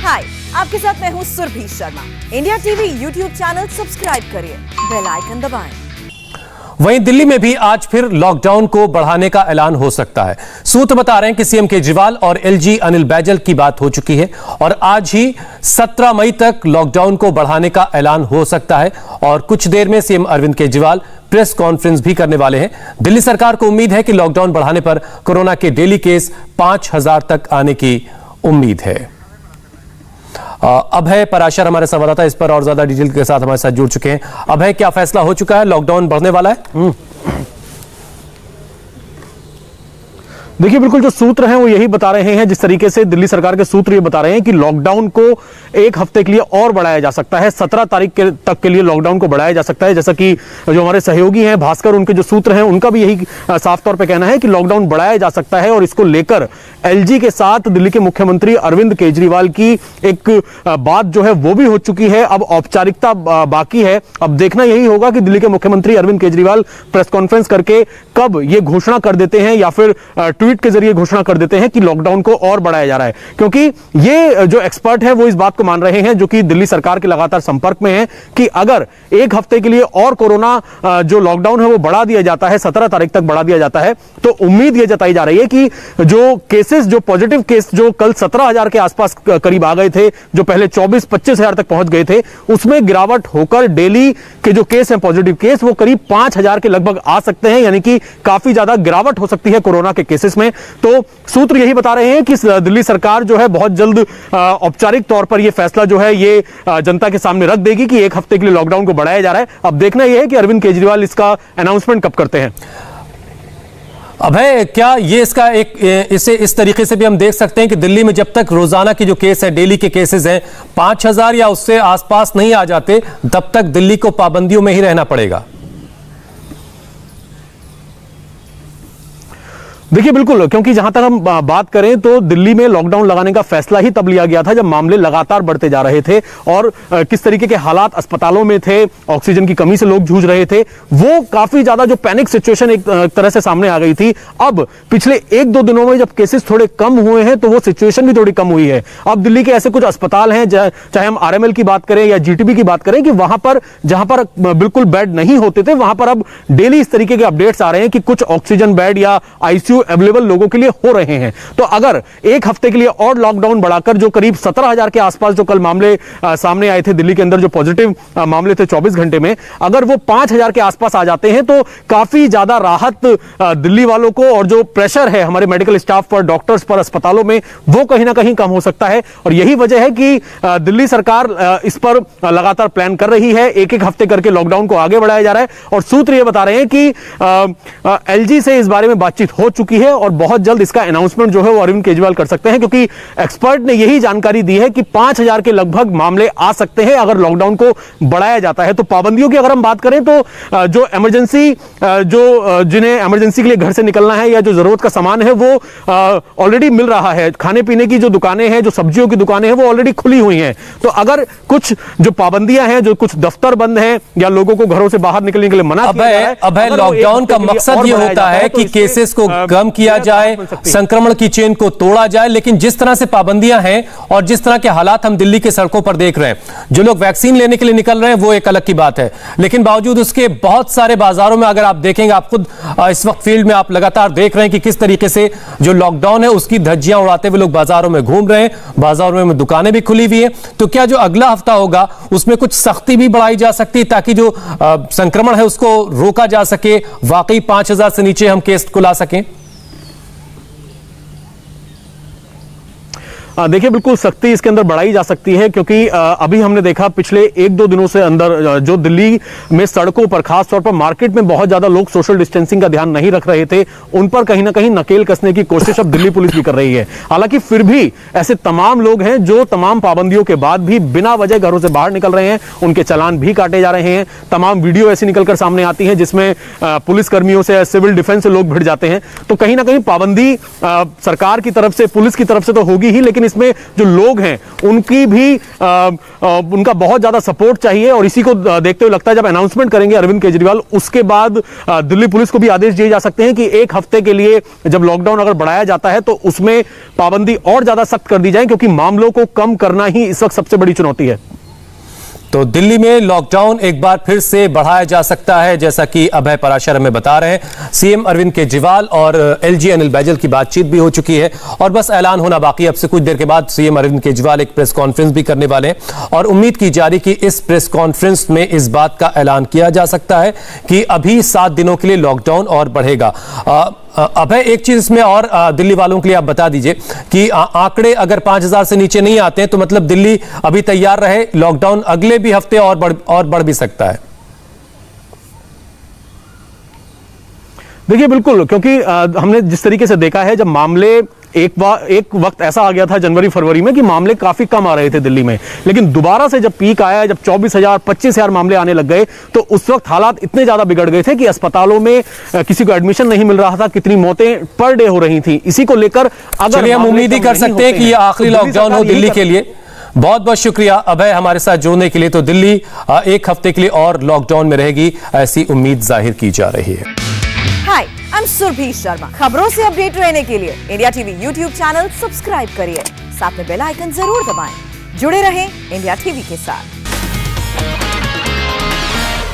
हाय, आपके साथ मैं हूँ Surabhi Sharma. India TV YouTube channel subscribe करिए, बेल आइकन दबाएं। वहीं दिल्ली में भी आज फिर लॉकडाउन को बढ़ाने का ऐलान हो सकता है। सूत्र बता रहे हैं कि सीएम केजरीवाल और एलजी अनिल बैजल की बात हो चुकी है और आज ही 17 मई तक लॉकडाउन को बढ़ाने का ऐलान हो सकता है और कुछ देर में CM Arvind Kejriwal press conference भी करने वाले हैं। दिल्ली सरकार को उम्मीद है कि लॉकडाउन बढ़ाने पर कोरोना के डेली केस 5000 तक आने की उम्मीद है। अभय पराशर हमारे संवाददाता इस पर और ज्यादा डिटेल के साथ हमारे साथ जुड़ चुके हैं। अभय, क्या फैसला हो चुका है? लॉकडाउन बढ़ने वाला है? देखिए, बिल्कुल जो सूत्र हैं वो यही बता रहे हैं, जिस तरीके से दिल्ली सरकार के सूत्र ये बता रहे हैं कि लॉकडाउन को एक हफ्ते के लिए और बढ़ाया जा सकता है। 17 तारीख तक के लिए लॉकडाउन को बढ़ाया जा सकता है। जैसा कि जो हमारे सहयोगी हैं भास्कर, उनके जो सूत्र हैं उनका भी यही साफ तौर पे कहना है कि लॉकडाउन बढ़ाया जा सकता है और इसको लेकर एलजी के साथ दिल्ली के मुख्यमंत्री अरविंद केजरीवाल की एक बात जो है वो भी हो चुकी है। अब औपचारिकता बाकी है। अब देखना यही होगा कि दिल्ली के मुख्यमंत्री अरविंद केजरीवाल प्रेस कॉन्फ्रेंस करके कब ये घोषणा कर देते हैं या फिर ट्वीट के जरिए घोषणा कर देते हैं कि लॉकडाउन को और बढ़ाया जा रहा है। क्योंकि ये जो एक्सपर्ट है वो इस बात को मान रहे हैं, जो कि दिल्ली सरकार के लगातार संपर्क में है, कि अगर एक हफ्ते के लिए और कोरोना जो लॉकडाउन है वो बढ़ा दिया जाता है, 17 तारीख तक बढ़ा दिया जाता है, तो उम्मीद ये जताई जा रही है कि जो केसेस, जो पॉजिटिव केस जो कल 17,000 के आसपास करीब आ गए थे, जो पहले 24-25 हजार तक पहुंच गए थे, उसमें गिरावट होकर डेली के जो केस हैं, पॉजिटिव केस, वो करीब 5,000 के लगभग आ सकते हैं। यानी कि काफी ज्यादा गिरावट हो सकती है कोरोना के केसेस में। तो सूत्र यही बता रहे हैं कि दिल्ली सरकार जो है बहुत जल्द औपचारिक तौर पर यह फैसला जो है ये जनता के सामने रख देगी कि एक हफ्ते के लिए लॉकडाउन को बढ़ाया जा रहा है। अब देखना यह है कि अरविंद केजरीवाल इसका अनाउंसमेंट कब करते हैं। अभय, क्या ये इसका इसे इस तरीके से भी हम देख सकते हैं कि दिल्ली में जब तक रोजाना के जो केस है, डेली के केसेस हैं, 5000 या उससे आसपास नहीं आ जाते, तब तक दिल्ली को पाबंदियों में ही रहना पड़ेगा? देखिए, बिल्कुल, क्योंकि जहां तक हम बात करें तो दिल्ली में लॉकडाउन लगाने का फैसला ही तब लिया गया था जब मामले लगातार बढ़ते जा रहे थे और किस तरीके के हालात अस्पतालों में थे, ऑक्सीजन की कमी से लोग जूझ रहे थे, वो काफी ज्यादा जो पैनिक सिचुएशन एक तरह से सामने आ गई थी। अब पिछले 1-2 दिनों में जब केसेस थोड़े कम हुए हैं तो वो सिचुएशन भी थोड़ी कम हुई है। अब दिल्ली के ऐसे कुछ अस्पताल हैं, चाहे हम आरएमएल की बात करें या जीटीबी की बात करें, कि वहां पर जहां पर बिल्कुल बेड नहीं होते थे, वहां पर अब डेली इस तरीके के अपडेट्स आ रहे हैं कि कुछ ऑक्सीजन बेड या आईसीयू अवेलेबल लोगों के लिए हो रहे हैं। तो अगर एक हफ्ते के लिए और लॉकडाउन बढ़ाकर जो करीब 17,000 के आसपास जो कल मामले सामने आए थे दिल्ली के अंदर, जो पॉजिटिव मामले थे 24 घंटे में, अगर वो 5,000 के आसपास आ जाते हैं तो काफी ज्यादा राहत दिल्ली वालों को, और जो प्रेशर है हमारे मेडिकल स्टाफ पर, डॉक्टर्स पर, अस्पतालों में, वो कहीं ना कहीं कम हो सकता है। और यही वजह है कि दिल्ली सरकार इस पर लगातार प्लान कर रही है। एक हफ्ते करके लॉकडाउन को आगे बढ़ाया जा रहा है और सूत्र ये बता रहे हैं कि एलजी से इस बारे में बातचीत हो चुकी है और बहुत जल्द इसका अनाउंसमेंट जो है वो अरविंद केजरीवाल कर सकते हैं, क्योंकि एक्सपर्ट ने यही जानकारी दी है कि 5,000 के लगभग मामले आ सकते हैं अगर लॉकडाउन को बढ़ाया जाता है। तो पाबंदियों की अगर हम बात करें तो जो इमरजेंसी, जिन्हें इमरजेंसी के लिए घर से निकलना है या जो जरूरत का सामान है वो ऑलरेडी मिल रहा है। खाने पीने की जो दुकानें हैं, जो सब्जियों की दुकानें हैं, वो ऑलरेडी खुली हुई हैं। तो अगर कुछ जो पाबंदियां हैं, जो कुछ दफ्तर बंद हैं या लोगों को घरों से बाहर निकलने के लिए मना किया जा रहा है, लॉकडाउन का मकसद ये होता है कि केसेस को कम किया जाए, संक्रमण की चेन को तोड़ा जाए। लेकिन जिस तरह से पाबंदियां हैं और जिस तरह के हालात हम दिल्ली के सड़कों पर देख रहे हैं, जो लोग वैक्सीन लेने के लिए निकल रहे हैं वो एक अलग की बात है, लेकिन बावजूद उसके बहुत सारे बाजारों में अगर आप देखेंगे, आप खुद इस वक्त फील्ड में आप लगातार देख रहे हैं कि किस तरीके से जो लॉकडाउन है उसकी धज्जियां उड़ाते हुए लोग बाजारों में घूम रहे हैं, बाजारों में दुकानें भी खुली हुई हैं। तो क्या जो अगला हफ्ता होगा उसमें कुछ सख्ती भी बढ़ाई जा सकती है ताकि जो संक्रमण है उसको रोका जा सके, वाकई 5,000 से नीचे हम केस को ला सकें? देखिए, बिल्कुल सख्ती इसके अंदर बढ़ाई जा सकती है, क्योंकि अभी हमने देखा पिछले 1-2 दिनों से अंदर जो दिल्ली में सड़कों पर, खासतौर पर मार्केट में बहुत ज्यादा लोग सोशल डिस्टेंसिंग का ध्यान नहीं रख रहे थे, उन पर कहीं ना कहीं नकेल कसने की कोशिश अब दिल्ली पुलिस भी कर रही है। हालांकि फिर भी ऐसे तमाम लोग हैं जो तमाम पाबंदियों के बाद भी बिना वजह घरों से बाहर निकल रहे हैं, उनके चालान भी काटे जा रहे हैं। तमाम वीडियो ऐसी निकलकर सामने आती है जिसमें पुलिस कर्मियों से, सिविल डिफेंस से लोग भिड़ जाते हैं। तो कहीं ना कहीं पाबंदी सरकार की तरफ से, पुलिस की तरफ से तो होगी ही, लेकिन इसमें जो लोग हैं उनकी भी उनका बहुत ज्यादा सपोर्ट चाहिए। और इसी को देखते हुए लगता है जब अनाउंसमेंट करेंगे अरविंद केजरीवाल, उसके बाद दिल्ली पुलिस को भी आदेश दिए जा सकते हैं कि एक हफ्ते के लिए जब लॉकडाउन अगर बढ़ाया जाता है तो उसमें पाबंदी और ज्यादा सख्त कर दी जाए, क्योंकि मामलों को कम करना ही इस वक्त सबसे बड़ी चुनौती है। तो दिल्ली में लॉकडाउन एक बार फिर से बढ़ाया जा सकता है, जैसा कि अभय पराशर हमें बता रहे हैं। सीएम अरविंद केजरीवाल और एलजी अनिल बैजल की बातचीत भी हो चुकी है और बस ऐलान होना बाकी। अब से कुछ देर के बाद सीएम अरविंद केजरीवाल एक प्रेस कॉन्फ्रेंस भी करने वाले हैं और उम्मीद की जा रही कि इस प्रेस कॉन्फ्रेंस में इस बात का ऐलान किया जा सकता है कि अभी 7 दिनों के लिए लॉकडाउन और बढ़ेगा। अभय, एक चीज इसमें और दिल्ली वालों के लिए आप बता दीजिए कि आंकड़े अगर 5000 से नीचे नहीं आते हैं तो मतलब दिल्ली अभी तैयार रहे, लॉकडाउन अगले भी हफ्ते और बढ़ भी सकता है। देखिए बिल्कुल, क्योंकि हमने जिस तरीके से देखा है, जब मामले एक वक्त ऐसा आ गया था जनवरी फरवरी में कि मामले काफी कम आ रहे थे दिल्ली में, लेकिन दोबारा से जब पीक आया, जब 24,000 25,000 मामले आने लग गए, तो उस वक्त हालात इतने ज्यादा बिगड़ गए थे कि अस्पतालों में किसी को एडमिशन नहीं मिल रहा था, कितनी मौतें पर डे हो रही थी। इसी को लेकर अगर हम उम्मीद ही कर सकते हैं कि यह आखिरी लॉकडाउन हो दिल्ली के लिए। बहुत बहुत शुक्रिया अभय हमारे साथ जुड़ने के लिए। तो दिल्ली एक हफ्ते के लिए और लॉकडाउन में रहेगी, ऐसी उम्मीद जाहिर की जा रही है। हाय, आई एम सुरभि शर्मा। खबरों से अपडेट रहने के लिए India TV YouTube channel subscribe करिए, साथ में बेल आइकन जरूर दबाएं। जुड़े रहें इंडिया टीवी के साथ।